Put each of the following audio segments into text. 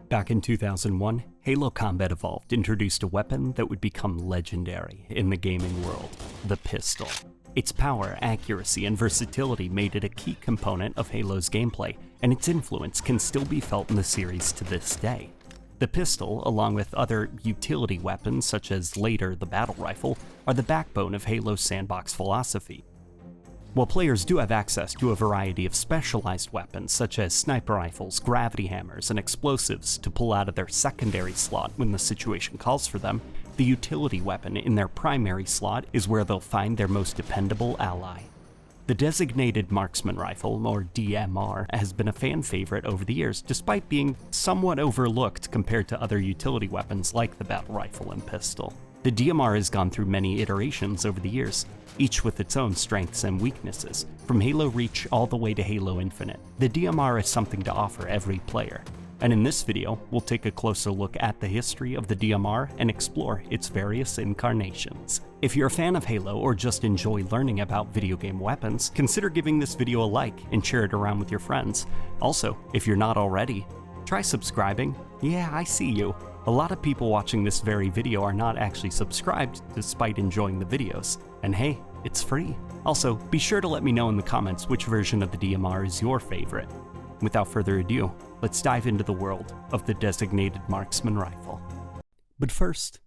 Back in 2001, Halo Combat Evolved introduced a weapon that would become legendary in the gaming world, the pistol. Its power, accuracy, and versatility made it a key component of Halo's gameplay, and its influence can still be felt in the series to this day. The pistol, along with other utility weapons such as later the battle rifle, are the backbone of Halo's sandbox philosophy. While players do have access to a variety of specialized weapons such as sniper rifles, gravity hammers, and explosives to pull out of their secondary slot when the situation calls for them, the utility weapon in their primary slot is where they'll find their most dependable ally. The Designated Marksman rifle, or DMR, has been a fan favorite over the years, despite being somewhat overlooked compared to other utility weapons like the battle rifle and pistol. The DMR has gone through many iterations over the years, each with its own strengths and weaknesses. From Halo Reach all the way to Halo Infinite, the DMR has something to offer every player. And in this video, we'll take a closer look at the history of the DMR and explore its various incarnations. If you're a fan of Halo or just enjoy learning about video game weapons, consider giving this video a like and share it around with your friends. Also, if you're not already, try subscribing. Yeah, I see you. A lot of people watching this very video are not actually subscribed despite enjoying the videos. And hey, it's free. Also, be sure to let me know in the comments which version of the DMR is your favorite. Without further ado, let's dive into the world of the Designated Marksman rifle. But first,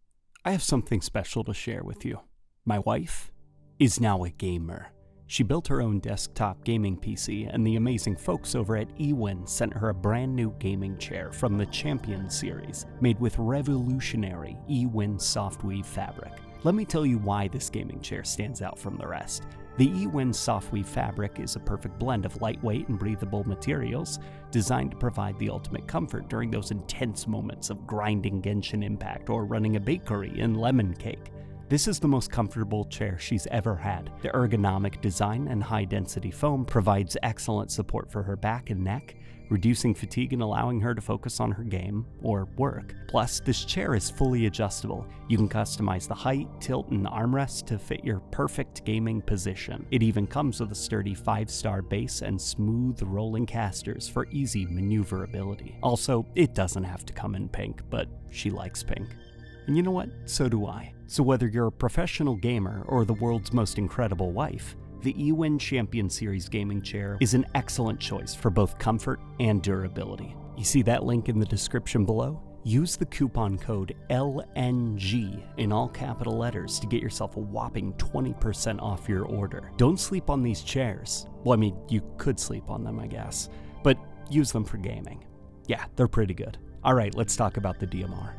I have something special to share with you. My wife is now a gamer. She built her own desktop gaming PC, and the amazing folks over at eWin sent her a brand new gaming chair from the Champion series, made with revolutionary eWin softweave fabric. Let me tell you why this gaming chair stands out from the rest. The eWin softweave fabric is a perfect blend of lightweight and breathable materials, designed to provide the ultimate comfort during those intense moments of grinding Genshin Impact or running a bakery in Lemon Cake. This is the most comfortable chair she's ever had. The ergonomic design and high-density foam provides excellent support for her back and neck, reducing fatigue and allowing her to focus on her game or work. Plus, this chair is fully adjustable. You can customize the height, tilt, and armrest to fit your perfect gaming position. It even comes with a sturdy 5-star base and smooth rolling casters for easy maneuverability. Also, it doesn't have to come in pink, but she likes pink. And you know what? So do I. So whether you're a professional gamer or the world's most incredible wife, the eWin Champion Series gaming chair is an excellent choice for both comfort and durability. You see that link in the description below? Use the coupon code LNG in all capital letters to get yourself a whopping 20% off your order. Don't sleep on these chairs. Well, I mean, you could sleep on them, I guess, but use them for gaming. Yeah, they're pretty good. All right, let's talk about the DMR.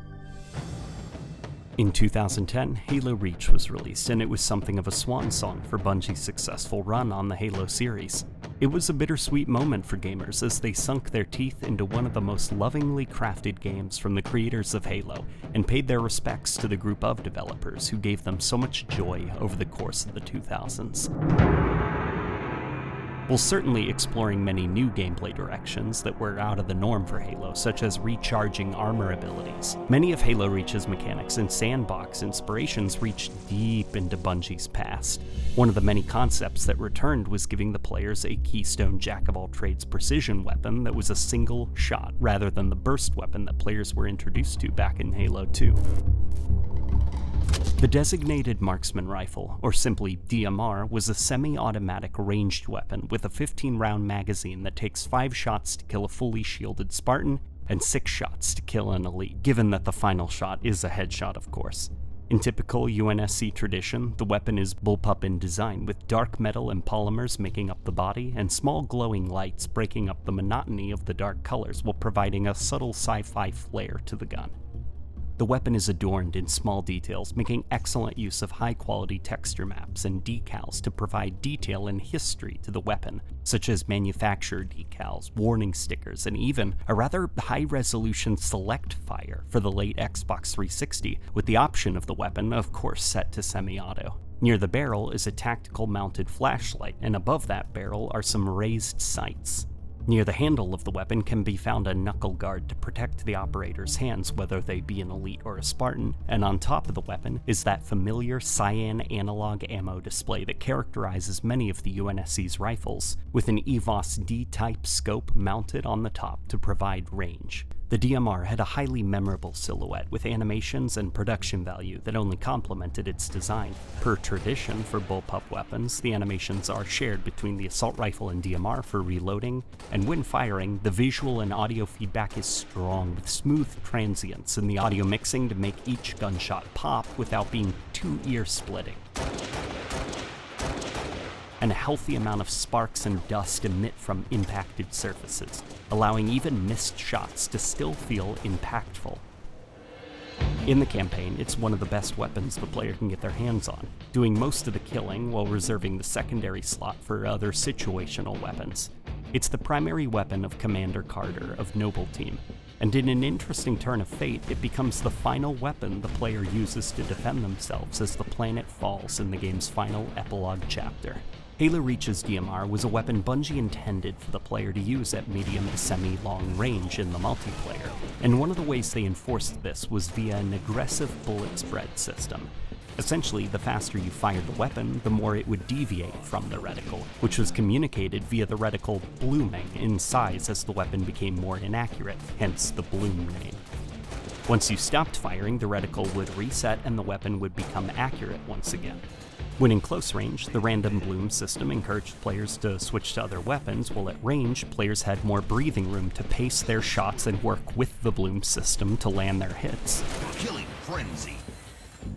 In 2010, Halo Reach was released, and it was something of a swan song for Bungie's successful run on the Halo series. It was a bittersweet moment for gamers as they sunk their teeth into one of the most lovingly crafted games from the creators of Halo, and paid their respects to the group of developers who gave them so much joy over the course of the 2000s. While certainly exploring many new gameplay directions that were out of the norm for Halo, such as recharging armor abilities, many of Halo Reach's mechanics and sandbox inspirations reached deep into Bungie's past. One of the many concepts that returned was giving the players a keystone jack-of-all-trades precision weapon that was a single shot, rather than the burst weapon that players were introduced to back in Halo 2. The Designated Marksman rifle, or simply DMR, was a semi-automatic ranged weapon with a 15-round magazine that takes 5 shots to kill a fully shielded Spartan and 6 shots to kill an elite, given that the final shot is a headshot, of course. In typical UNSC tradition, the weapon is bullpup in design, with dark metal and polymers making up the body, and small glowing lights breaking up the monotony of the dark colors while providing a subtle sci-fi flair to the gun. The weapon is adorned in small details, making excellent use of high-quality texture maps and decals to provide detail and history to the weapon, such as manufacturer decals, warning stickers, and even a rather high-resolution select fire for the late Xbox 360, with the option of the weapon, of course, set to semi-auto. Near the barrel is a tactical mounted flashlight, and above that barrel are some raised sights. Near the handle of the weapon can be found a knuckle guard to protect the operator's hands, whether they be an elite or a Spartan, and on top of the weapon is that familiar cyan analog ammo display that characterizes many of the UNSC's rifles, with an EVOS D-type scope mounted on the top to provide range. The DMR had a highly memorable silhouette with animations and production value that only complemented its design. Per tradition for bullpup weapons, the animations are shared between the assault rifle and DMR for reloading, and when firing, the visual and audio feedback is strong with smooth transients in the audio mixing to make each gunshot pop without being too ear-splitting. And a healthy amount of sparks and dust emit from impacted surfaces, allowing even missed shots to still feel impactful. In the campaign, it's one of the best weapons the player can get their hands on, doing most of the killing while reserving the secondary slot for other situational weapons. It's the primary weapon of Commander Carter of Noble Team, and in an interesting turn of fate, it becomes the final weapon the player uses to defend themselves as the planet falls in the game's final epilogue chapter. Halo Reach's DMR was a weapon Bungie intended for the player to use at medium to semi-long range in the multiplayer, and one of the ways they enforced this was via an aggressive bullet spread system. Essentially, the faster you fired the weapon, the more it would deviate from the reticle, which was communicated via the reticle blooming in size as the weapon became more inaccurate, hence the bloom name. Once you stopped firing, the reticle would reset and the weapon would become accurate once again. When in close range, the random bloom system encouraged players to switch to other weapons, while at range, players had more breathing room to pace their shots and work with the bloom system to land their hits. Killing frenzy.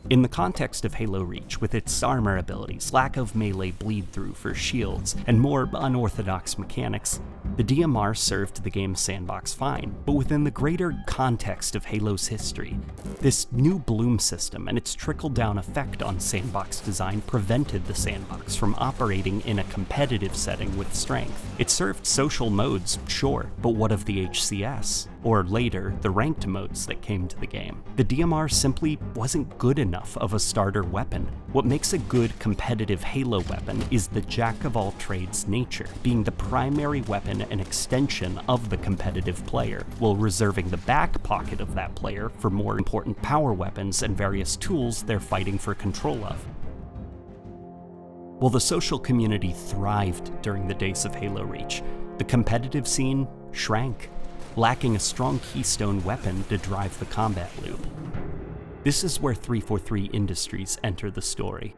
In the context of Halo Reach, with its armor abilities, lack of melee bleed-through for shields, and more unorthodox mechanics, the DMR served the game's sandbox fine, but within the greater context of Halo's history, this new bloom system and its trickle-down effect on sandbox design prevented the sandbox from operating in a competitive setting with strength. It served social modes, sure, but what of the HCS? Or later, the ranked modes that came to the game. The DMR simply wasn't good enough of a starter weapon. What makes a good competitive Halo weapon is the jack-of-all-trades nature, being the primary weapon and extension of the competitive player, while reserving the back pocket of that player for more important power weapons and various tools they're fighting for control of. While the social community thrived during the days of Halo Reach, the competitive scene shrank, lacking a strong keystone weapon to drive the combat loop. This is where 343 Industries enter the story.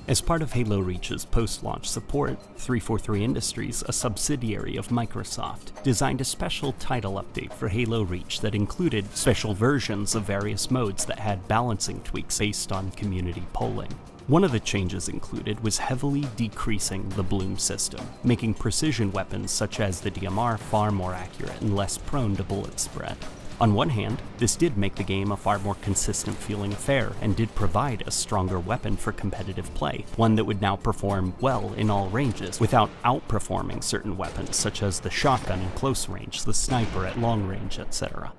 As part of Halo Reach's post-launch support, 343 Industries, a subsidiary of Microsoft, designed a special title update for Halo Reach that included special versions of various modes that had balancing tweaks based on community polling. One of the changes included was heavily decreasing the bloom system, making precision weapons such as the DMR far more accurate and less prone to bullet spread. On one hand, this did make the game a far more consistent feeling affair and did provide a stronger weapon for competitive play, one that would now perform well in all ranges without outperforming certain weapons such as the shotgun in close range, the sniper at long range, etc.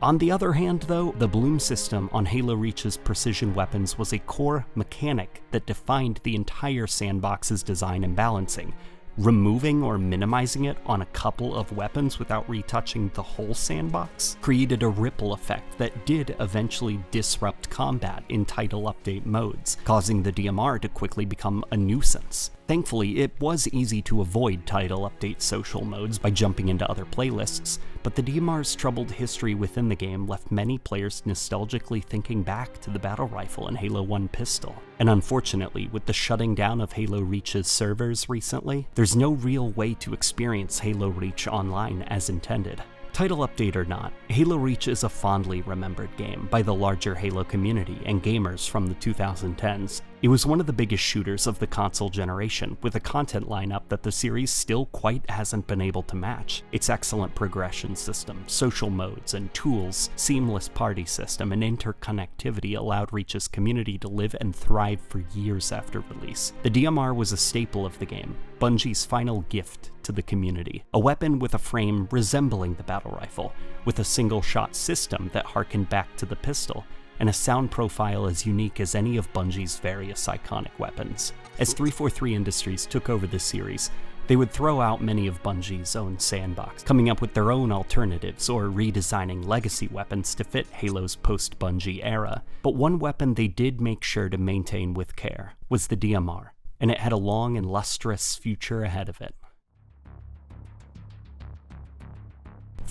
On the other hand, though, the bloom system on Halo Reach's precision weapons was a core mechanic that defined the entire sandbox's design and balancing. Removing or minimizing it on a couple of weapons without retouching the whole sandbox created a ripple effect that did eventually disrupt combat in title update modes, causing the DMR to quickly become a nuisance. Thankfully, it was easy to avoid title update social modes by jumping into other playlists, but the DMR's troubled history within the game left many players nostalgically thinking back to the battle rifle and Halo 1 pistol. And unfortunately, with the shutting down of Halo Reach's servers recently, there's no real way to experience Halo Reach online as intended. Title update or not, Halo Reach is a fondly remembered game by the larger Halo community and gamers from the 2010s. It was one of the biggest shooters of the console generation, with a content lineup that the series still quite hasn't been able to match. Its excellent progression system, social modes and tools, seamless party system, and interconnectivity allowed Reach's community to live and thrive for years after release. The DMR was a staple of the game, Bungie's final gift to the community, a weapon with a frame resembling the battle rifle, with a single-shot system that harkened back to the pistol, and a sound profile as unique as any of Bungie's various iconic weapons. As 343 Industries took over the series, they would throw out many of Bungie's own sandbox, coming up with their own alternatives or redesigning legacy weapons to fit Halo's post-Bungie era. But one weapon they did make sure to maintain with care was the DMR, and it had a long and lustrous future ahead of it.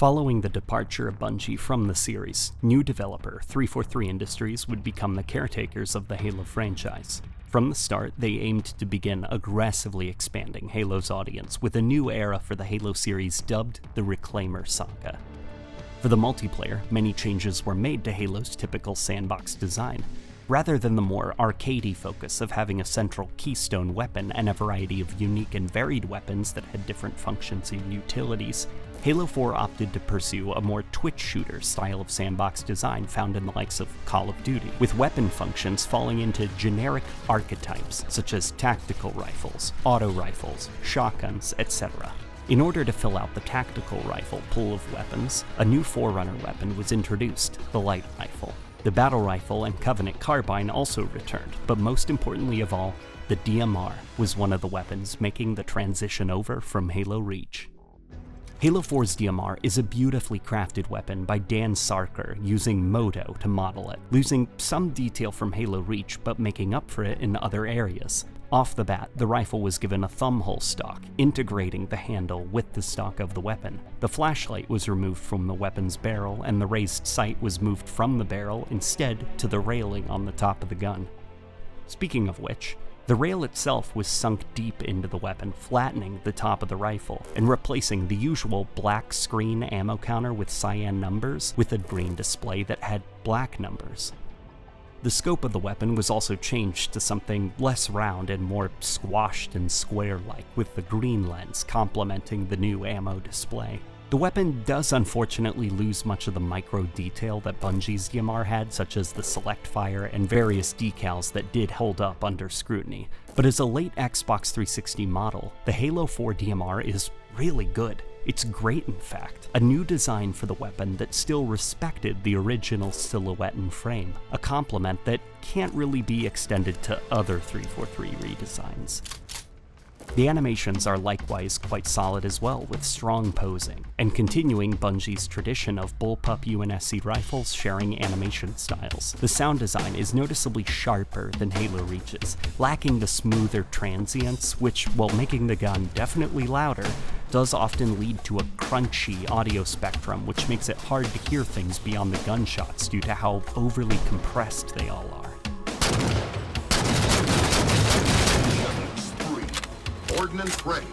Following the departure of Bungie from the series, new developer 343 Industries would become the caretakers of the Halo franchise. From the start, they aimed to begin aggressively expanding Halo's audience with a new era for the Halo series dubbed the Reclaimer Saga. For the multiplayer, many changes were made to Halo's typical sandbox design. Rather than the more arcadey focus of having a central keystone weapon and a variety of unique and varied weapons that had different functions and utilities, Halo 4 opted to pursue a more twitch shooter style of sandbox design found in the likes of Call of Duty, with weapon functions falling into generic archetypes such as tactical rifles, auto rifles, shotguns, etc. In order to fill out the tactical rifle pool of weapons, a new forerunner weapon was introduced, the light rifle. The battle rifle and Covenant carbine also returned, but most importantly of all, the DMR was one of the weapons making the transition over from Halo Reach. Halo 4's DMR is a beautifully crafted weapon by Dan Sarker using Modo to model it, losing some detail from Halo Reach but making up for it in other areas. Off the bat, the rifle was given a thumbhole stock, integrating the handle with the stock of the weapon. The flashlight was removed from the weapon's barrel, and the raised sight was moved from the barrel instead to the railing on the top of the gun. Speaking of which, the rail itself was sunk deep into the weapon, flattening the top of the rifle, and replacing the usual black screen ammo counter with cyan numbers with a green display that had black numbers. The scope of the weapon was also changed to something less round and more squashed and square-like, with the green lens complementing the new ammo display. The weapon does unfortunately lose much of the micro detail that Bungie's DMR had, such as the select fire and various decals that did hold up under scrutiny, but as a late Xbox 360 model, the Halo 4 DMR is really good. It's great, in fact. A new design for the weapon that still respected the original silhouette and frame, a compliment that can't really be extended to other 343 redesigns. The animations are likewise quite solid as well, with strong posing, and continuing Bungie's tradition of bullpup UNSC rifles sharing animation styles. The sound design is noticeably sharper than Halo Reach's, lacking the smoother transients, which, while making the gun definitely louder, does often lead to a crunchy audio spectrum, which makes it hard to hear things beyond the gunshots due to how overly compressed they all are. Ordnance ready.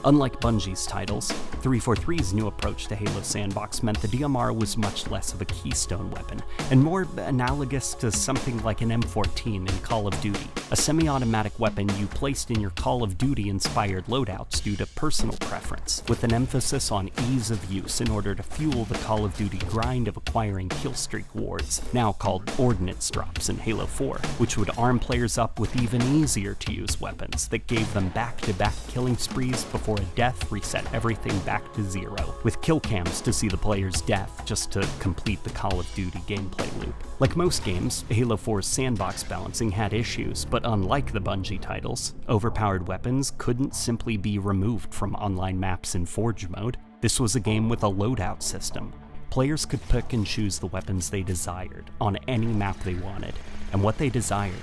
Unlike Bungie's titles, 343's new approach to Halo Sandbox meant the DMR was much less of a keystone weapon, and more analogous to something like an M14 in Call of Duty, a semi-automatic weapon you placed in your Call of Duty-inspired loadouts due to personal preference, with an emphasis on ease of use in order to fuel the Call of Duty grind of acquiring killstreak wards, now called ordnance drops in Halo 4, which would arm players up with even easier-to-use weapons that gave them back-to-back killing sprees before a death reset everything back to zero, with kill cams to see the player's death just to complete the Call of Duty gameplay loop. Like most games, Halo 4's sandbox balancing had issues, but unlike the Bungie titles, overpowered weapons couldn't simply be removed from online maps in Forge mode. This was a game with a loadout system. Players could pick and choose the weapons they desired on any map they wanted, and what they desired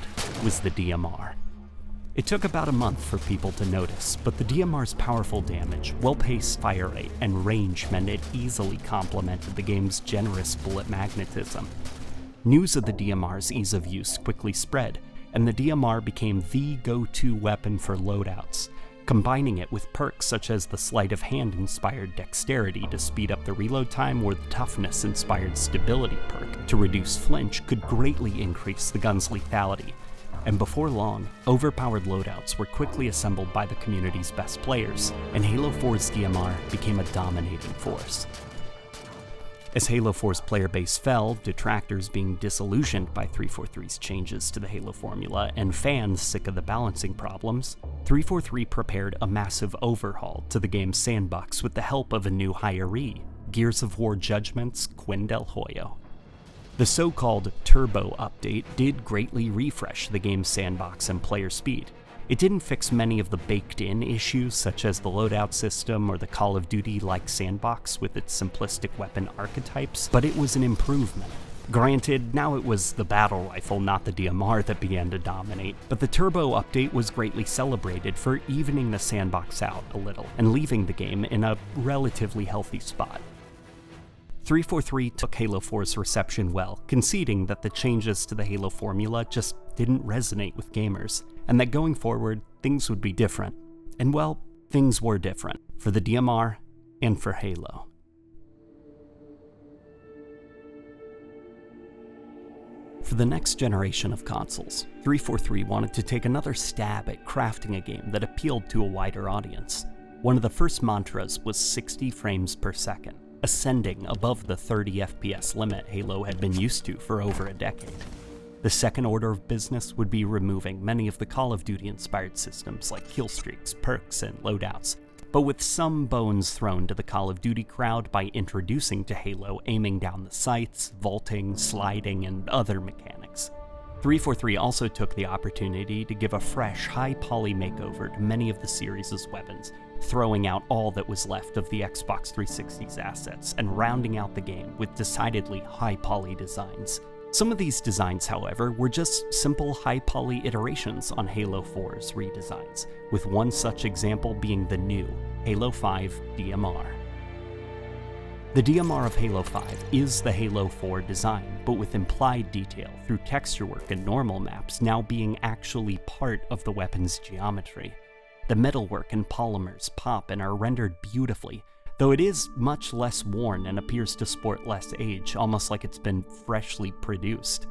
was the DMR. It took about a month for people to notice, but the DMR's powerful damage, well-paced fire rate, and range meant it easily complemented the game's generous bullet magnetism. News of the DMR's ease of use quickly spread, and the DMR became the go-to weapon for loadouts. Combining it with perks such as the sleight of hand-inspired dexterity to speed up the reload time or the toughness-inspired stability perk to reduce flinch could greatly increase the gun's lethality. And before long, overpowered loadouts were quickly assembled by the community's best players, and Halo 4's DMR became a dominating force. As Halo 4's player base fell, detractors being disillusioned by 343's changes to the Halo formula, and fans sick of the balancing problems, 343 prepared a massive overhaul to the game's sandbox with the help of a new hiree, Gears of War Judgment's Quinn Del Hoyo. The so-called Turbo update did greatly refresh the game's sandbox and player speed. It didn't fix many of the baked-in issues such as the loadout system or the Call of Duty-like sandbox with its simplistic weapon archetypes, but it was an improvement. Granted, now it was the battle rifle, not the DMR, that began to dominate, but the Turbo update was greatly celebrated for evening the sandbox out a little and leaving the game in a relatively healthy spot. 343 took Halo 4's reception well, conceding that the changes to the Halo formula just didn't resonate with gamers, and that going forward, things would be different. And well, things were different, for the DMR and for Halo. For the next generation of consoles, 343 wanted to take another stab at crafting a game that appealed to a wider audience. One of the first mantras was 60 frames per second, ascending above the 30 FPS limit Halo had been used to for over a decade. The second order of business would be removing many of the Call of Duty-inspired systems like killstreaks, perks, and loadouts, but with some bones thrown to the Call of Duty crowd by introducing to Halo aiming down the sights, vaulting, sliding, and other mechanics. 343 also took the opportunity to give a fresh, high-poly makeover to many of the series' weapons, throwing out all that was left of the Xbox 360's assets and rounding out the game with decidedly high-poly designs. Some of these designs, however, were just simple high-poly iterations on Halo 4's redesigns, with one such example being the new Halo 5 DMR. The DMR of Halo 5 is the Halo 4 design, but with implied detail through texture work and normal maps now being actually part of the weapon's geometry. The metalwork and polymers pop and are rendered beautifully, though it is much less worn and appears to sport less age, almost like it's been freshly produced.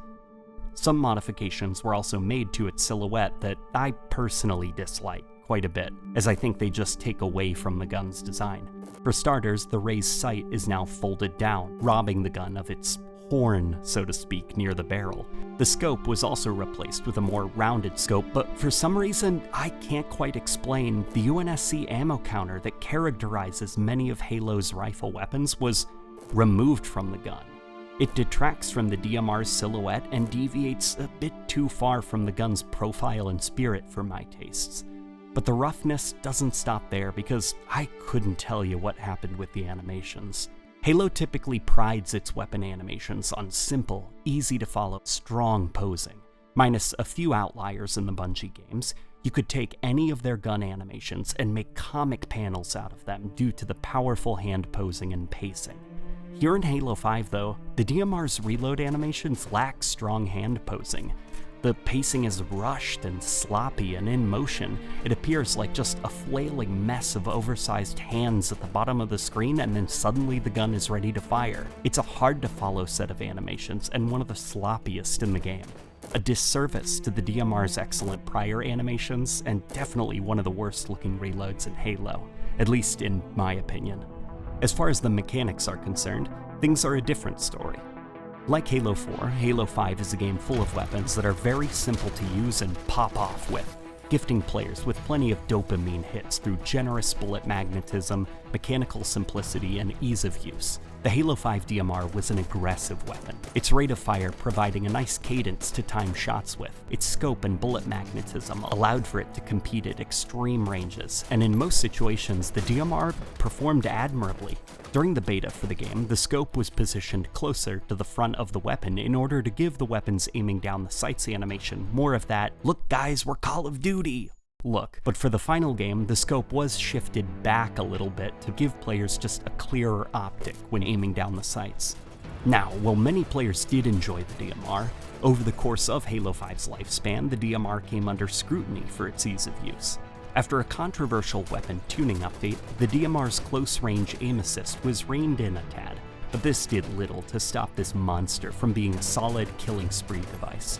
Some modifications were also made to its silhouette that I personally dislike quite a bit, as I think they just take away from the gun's design. For starters, the raised sight is now folded down, robbing the gun of its horn, so to speak, near the barrel. The scope was also replaced with a more rounded scope, but for some reason I can't quite explain, the UNSC ammo counter that characterizes many of Halo's rifle weapons was removed from the gun. It detracts from the DMR's silhouette and deviates a bit too far from the gun's profile and spirit for my tastes. But the roughness doesn't stop there, because I couldn't tell you what happened with the animations. Halo typically prides its weapon animations on simple, easy-to-follow, strong posing. Minus a few outliers in the Bungie games, you could take any of their gun animations and make comic panels out of them due to the powerful hand posing and pacing. Here in Halo 5, though, the DMR's reload animations lack strong hand posing. The pacing is rushed and sloppy, and in motion, it appears like just a flailing mess of oversized hands at the bottom of the screen, and then suddenly the gun is ready to fire. It's a hard-to-follow set of animations, and one of the sloppiest in the game. A disservice to the DMR's excellent prior animations, and definitely one of the worst-looking reloads in Halo, at least in my opinion. As far as the mechanics are concerned, things are a different story. Like Halo 4, Halo 5 is a game full of weapons that are very simple to use and pop off with, gifting players with plenty of dopamine hits through generous bullet magnetism, mechanical simplicity, and ease of use. The Halo 5 DMR was an aggressive weapon, its rate of fire providing a nice cadence to time shots with. Its scope and bullet magnetism allowed for it to compete at extreme ranges, and in most situations, the DMR performed admirably. During the beta for the game, the scope was positioned closer to the front of the weapon in order to give the weapons aiming down the sights animation more of that, "Look guys, we're Call of Duty" look. But for the final game, the scope was shifted back a little bit to give players just a clearer optic when aiming down the sights. Now, while many players did enjoy the DMR, over the course of Halo 5's lifespan, the DMR came under scrutiny for its ease of use. After a controversial weapon tuning update, the DMR's close-range aim assist was reined in a tad, but this did little to stop this monster from being a solid killing spree device.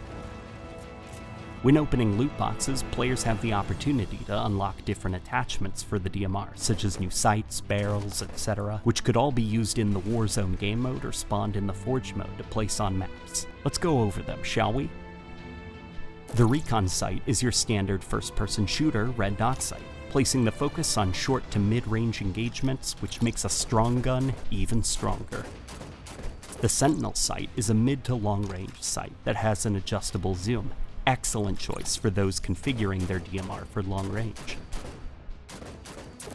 When opening loot boxes, players have the opportunity to unlock different attachments for the DMR, such as new sights, barrels, etc., which could all be used in the Warzone game mode or spawned in the Forge mode to place on maps. Let's go over them, shall we? The Recon Sight is your standard first-person shooter red dot sight, placing the focus on short to mid-range engagements, which makes a strong gun even stronger. The Sentinel Sight is a mid to long-range sight that has an adjustable zoom. Excellent choice for those configuring their DMR for long range.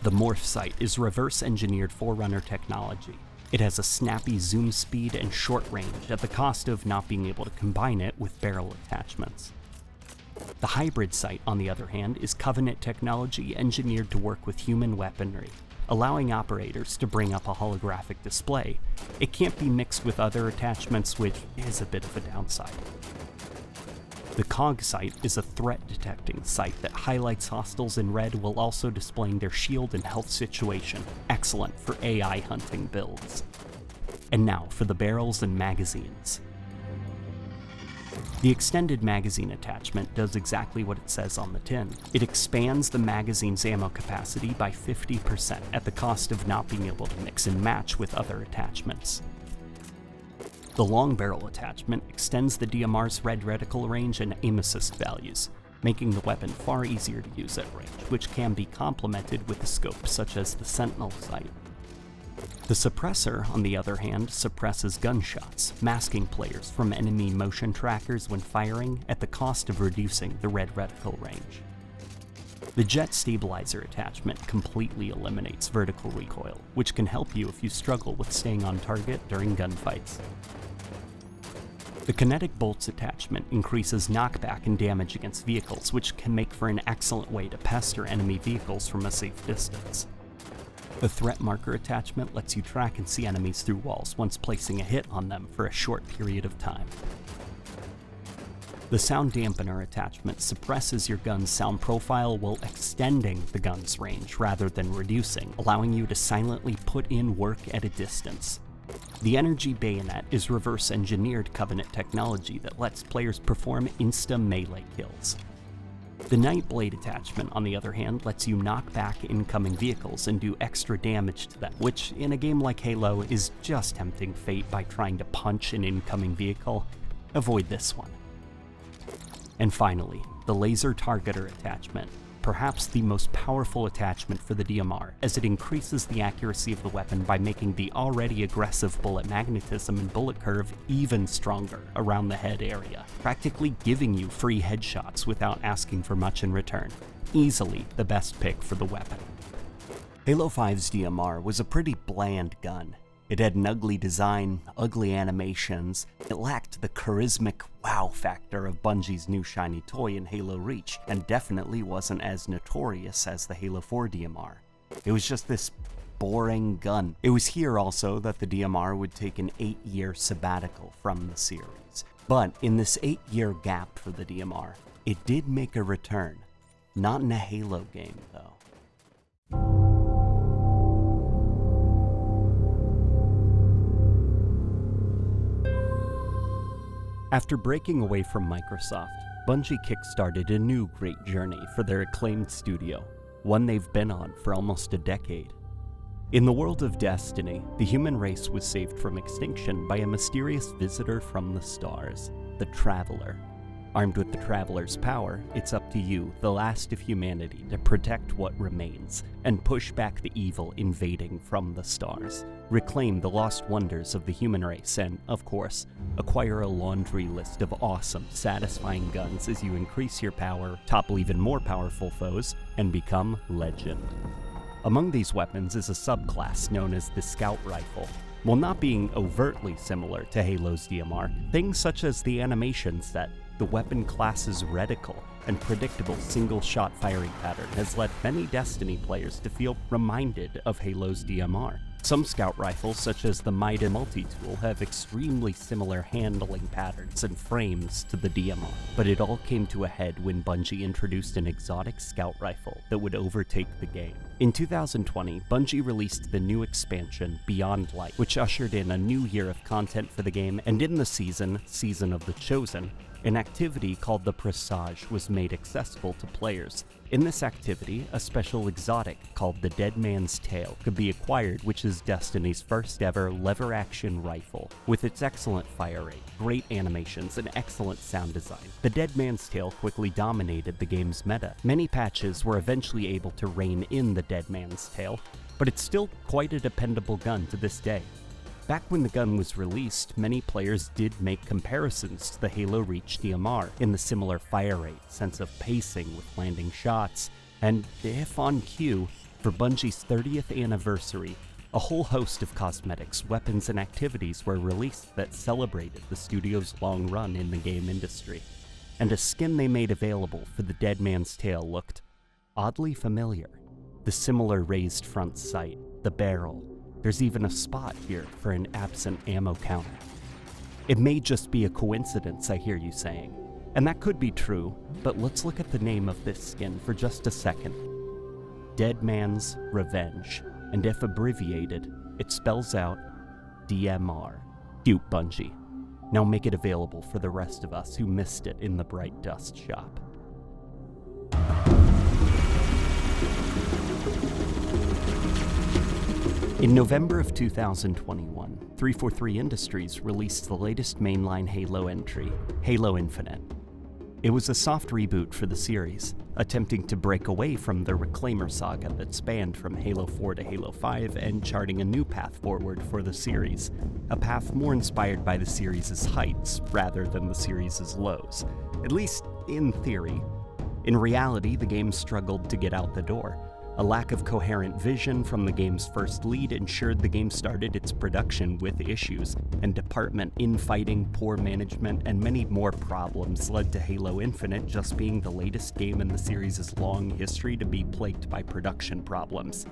The Morph Sight is reverse-engineered Forerunner technology. It has a snappy zoom speed and short range at the cost of not being able to combine it with barrel attachments. The Hybrid Sight, on the other hand, is Covenant technology engineered to work with human weaponry, allowing operators to bring up a holographic display. It can't be mixed with other attachments, which is a bit of a downside. The cog sight is a threat detecting sight that highlights hostiles in red while also displaying their shield and health situation, excellent for AI hunting builds. And now for the barrels and magazines. The extended magazine attachment does exactly what it says on the tin. It expands the magazine's ammo capacity by 50% at the cost of not being able to mix and match with other attachments. The long barrel attachment extends the DMR's red reticle range and aim assist values, making the weapon far easier to use at range, which can be complemented with a scope such as the Sentinel sight. The suppressor, on the other hand, suppresses gunshots, masking players from enemy motion trackers when firing at the cost of reducing the red reticle range. The jet stabilizer attachment completely eliminates vertical recoil, which can help you if you struggle with staying on target during gunfights. The kinetic bolts attachment increases knockback and damage against vehicles, which can make for an excellent way to pester enemy vehicles from a safe distance. The threat marker attachment lets you track and see enemies through walls once placing a hit on them for a short period of time. The sound dampener attachment suppresses your gun's sound profile while extending the gun's range rather than reducing, allowing you to silently put in work at a distance. The energy bayonet is reverse-engineered Covenant technology that lets players perform insta-melee kills. The Night Blade attachment, on the other hand, lets you knock back incoming vehicles and do extra damage to them, which in a game like Halo is just tempting fate by trying to punch an incoming vehicle. Avoid this one. And finally, the Laser Targeter attachment, perhaps the most powerful attachment for the DMR, as it increases the accuracy of the weapon by making the already aggressive bullet magnetism and bullet curve even stronger around the head area, practically giving you free headshots without asking for much in return. Easily the best pick for the weapon. Halo 5's DMR was a pretty bland gun. It had an ugly design, ugly animations, it lacked the charismatic wow factor of Bungie's new shiny toy in Halo Reach, and definitely wasn't as notorious as the Halo 4 DMR. It was just this boring gun. It was here also that the DMR would take an 8-year sabbatical from the series. But in this 8-year gap for the DMR, it did make a return. Not in a Halo game, though. After breaking away from Microsoft, Bungie kickstarted a new great journey for their acclaimed studio, one they've been on for almost a decade. In the world of Destiny, the human race was saved from extinction by a mysterious visitor from the stars, the Traveler. Armed with the Traveler's power, it's up to you, the last of humanity, to protect what remains, and push back the evil invading from the stars. Reclaim the lost wonders of the human race, and, of course, acquire a laundry list of awesome, satisfying guns as you increase your power, topple even more powerful foes, and become legend. Among these weapons is a subclass known as the Scout Rifle. While not being overtly similar to Halo's DMR, things such as the animation set, the weapon class's reticle, and predictable single-shot firing pattern has led many Destiny players to feel reminded of Halo's DMR. Some scout rifles, such as the Mida multi-tool, have extremely similar handling patterns and frames to the DMR, but it all came to a head when Bungie introduced an exotic scout rifle that would overtake the game. In 2020, Bungie released the new expansion, Beyond Light, which ushered in a new year of content for the game, and in the Season of the Chosen, an activity called the Presage was made accessible to players. In this activity, a special exotic called the Dead Man's Tail could be acquired, which is Destiny's first ever lever-action rifle. With its excellent fire rate, great animations, and excellent sound design, the Dead Man's Tail quickly dominated the game's meta. Many patches were eventually able to rein in the Dead Man's Tail, but it's still quite a dependable gun to this day. Back when the gun was released, many players did make comparisons to the Halo Reach DMR in the similar fire rate, sense of pacing with landing shots, and, if on cue, for Bungie's 30th anniversary, a whole host of cosmetics, weapons, and activities were released that celebrated the studio's long run in the game industry, and a skin they made available for the Dead Man's Tail looked oddly familiar. The similar raised front sight, the barrel. There's even a spot here for an absent ammo counter. It may just be a coincidence, I hear you saying. And that could be true, but let's look at the name of this skin for just a second. Dead Man's Revenge, and if abbreviated, it spells out DMR. Cute, Bungie. Now make it available for the rest of us who missed it in the Bright Dust shop. In November of 2021, 343 Industries released the latest mainline Halo entry, Halo Infinite. It was a soft reboot for the series, attempting to break away from the Reclaimer saga that spanned from Halo 4 to Halo 5 and charting a new path forward for the series, a path more inspired by the series' heights rather than the series' lows, at least in theory. In reality, the game struggled to get out the door. A lack of coherent vision from the game's first lead ensured the game started its production with issues, and department infighting, poor management, and many more problems led to Halo Infinite just being the latest game in the series' long history to be plagued by production problems.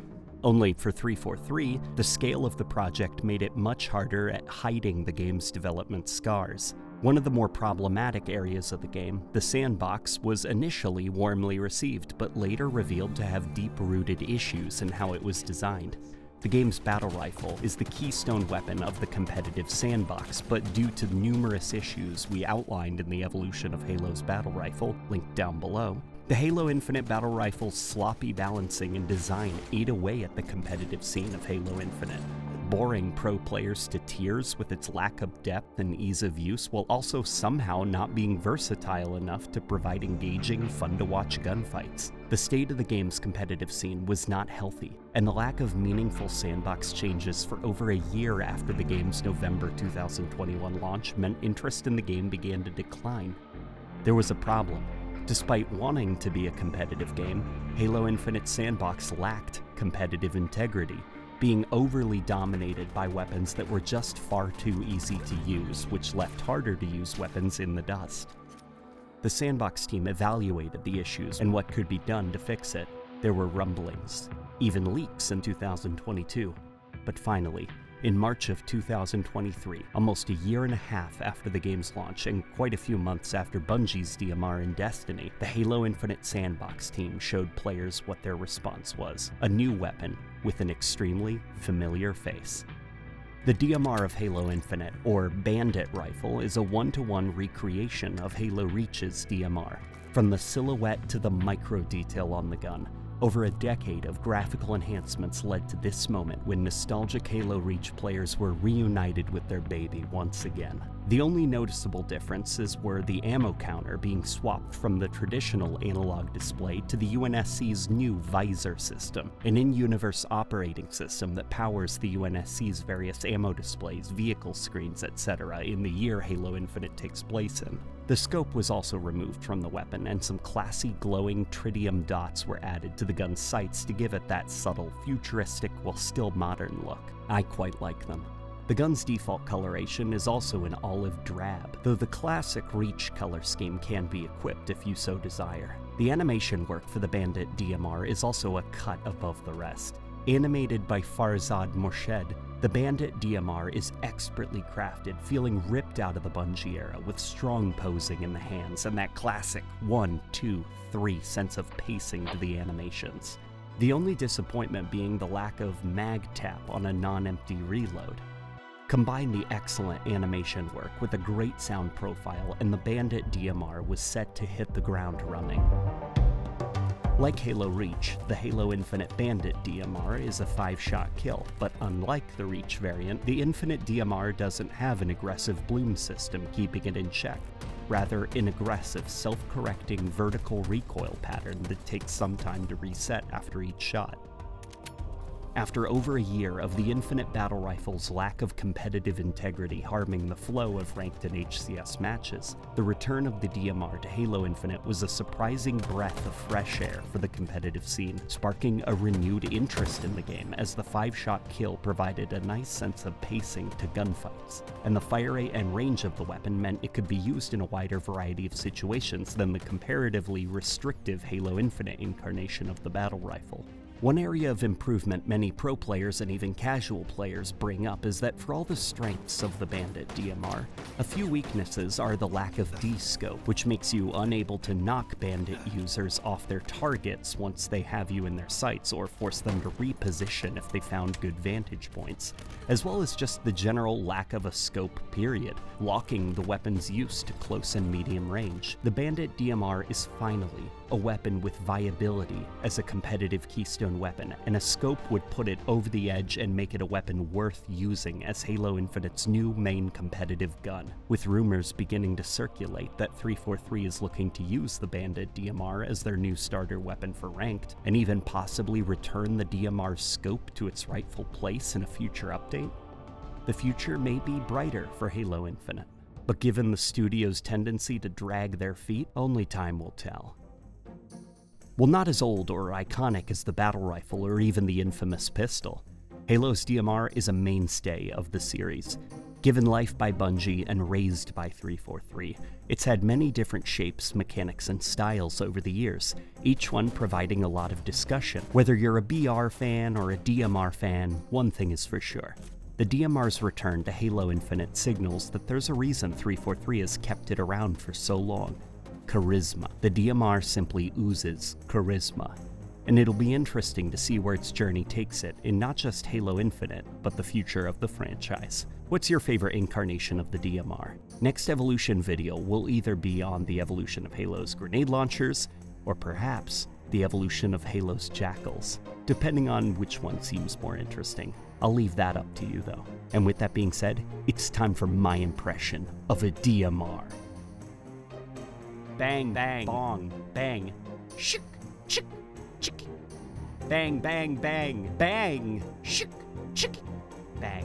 Only for 343, the scale of the project made it much harder at hiding the game's development scars. One of the more problematic areas of the game, the sandbox, was initially warmly received, but later revealed to have deep-rooted issues in how it was designed. The game's battle rifle is the keystone weapon of the competitive sandbox, but due to numerous issues we outlined in the evolution of Halo's battle rifle, linked down below, the Halo Infinite battle rifle's sloppy balancing and design ate away at the competitive scene of Halo Infinite, boring pro players to tears with its lack of depth and ease of use, while also somehow not being versatile enough to provide engaging, fun-to-watch gunfights. The state of the game's competitive scene was not healthy, and the lack of meaningful sandbox changes for over a year after the game's November 2021 launch meant interest in the game began to decline. There was a problem. Despite wanting to be a competitive game, Halo Infinite Sandbox lacked competitive integrity, being overly dominated by weapons that were just far too easy to use, which left harder to use weapons in the dust. The Sandbox team evaluated the issues and what could be done to fix it. There were rumblings, even leaks in 2022. But finally, in March of 2023, almost a year and a half after the game's launch and quite a few months after Bungie's DMR in Destiny, the Halo Infinite Sandbox team showed players what their response was: a new weapon with an extremely familiar face. The DMR of Halo Infinite, or Bandit Rifle, is a one-to-one recreation of Halo Reach's DMR. From the silhouette to the micro detail on the gun, over a decade of graphical enhancements led to this moment when nostalgic Halo Reach players were reunited with their baby once again. The only noticeable differences were the ammo counter being swapped from the traditional analog display to the UNSC's new Visor system, an in-universe operating system that powers the UNSC's various ammo displays, vehicle screens, etc. in the year Halo Infinite takes place in. The scope was also removed from the weapon, and some classy glowing tritium dots were added to the gun's sights to give it that subtle, futuristic, while still modern look. I quite like them. The gun's default coloration is also an olive drab, though the classic Reach color scheme can be equipped if you so desire. The animation work for the Bandit DMR is also a cut above the rest. Animated by Farzad Morshed, the Bandit DMR is expertly crafted, feeling ripped out of the Bungie era with strong posing in the hands and that classic 1, 2, 3 sense of pacing to the animations. The only disappointment being the lack of mag tap on a non-empty reload. Combine the excellent animation work with a great sound profile, and the Bandit DMR was set to hit the ground running. Like Halo Reach, the Halo Infinite Bandit DMR is a 5-shot kill, but unlike the Reach variant, the Infinite DMR doesn't have an aggressive bloom system keeping it in check, rather an aggressive, self-correcting vertical recoil pattern that takes some time to reset after each shot. After over a year of the Infinite Battle Rifle's lack of competitive integrity harming the flow of ranked and HCS matches, the return of the DMR to Halo Infinite was a surprising breath of fresh air for the competitive scene, sparking a renewed interest in the game as the 5-shot kill provided a nice sense of pacing to gunfights, and the fire rate and range of the weapon meant it could be used in a wider variety of situations than the comparatively restrictive Halo Infinite incarnation of the battle rifle. One area of improvement many pro players and even casual players bring up is that for all the strengths of the Bandit DMR, a few weaknesses are the lack of D-scope, which makes you unable to knock Bandit users off their targets once they have you in their sights, or force them to reposition if they found good vantage points, as well as just the general lack of a scope period, locking the weapon's use to close and medium range. The Bandit DMR is finally a weapon with viability as a competitive keystone weapon, and a scope would put it over the edge and make it a weapon worth using as Halo Infinite's new main competitive gun, with rumors beginning to circulate that 343 is looking to use the Bandit DMR as their new starter weapon for ranked, and even possibly return the DMR's scope to its rightful place in a future update. The future may be brighter for Halo Infinite, but given the studio's tendency to drag their feet, only time will tell. While not as old or iconic as the battle rifle or even the infamous pistol, Halo's DMR is a mainstay of the series. Given life by Bungie and raised by 343, it's had many different shapes, mechanics, and styles over the years, each one providing a lot of discussion. Whether you're a BR fan or a DMR fan, one thing is for sure. The DMR's return to Halo Infinite signals that there's a reason 343 has kept it around for so long. Charisma. The DMR simply oozes charisma, and it'll be interesting to see where its journey takes it in not just Halo Infinite, but the future of the franchise. What's your favorite incarnation of the DMR? Next evolution video will either be on the evolution of Halo's grenade launchers, or perhaps the evolution of Halo's jackals, depending on which one seems more interesting. I'll leave that up to you though. And with that being said, it's time for my impression of a DMR. Bang, bang, bong, bang, shik, chick, chick. Bang, bang, bang, bang, shik, chick, bang.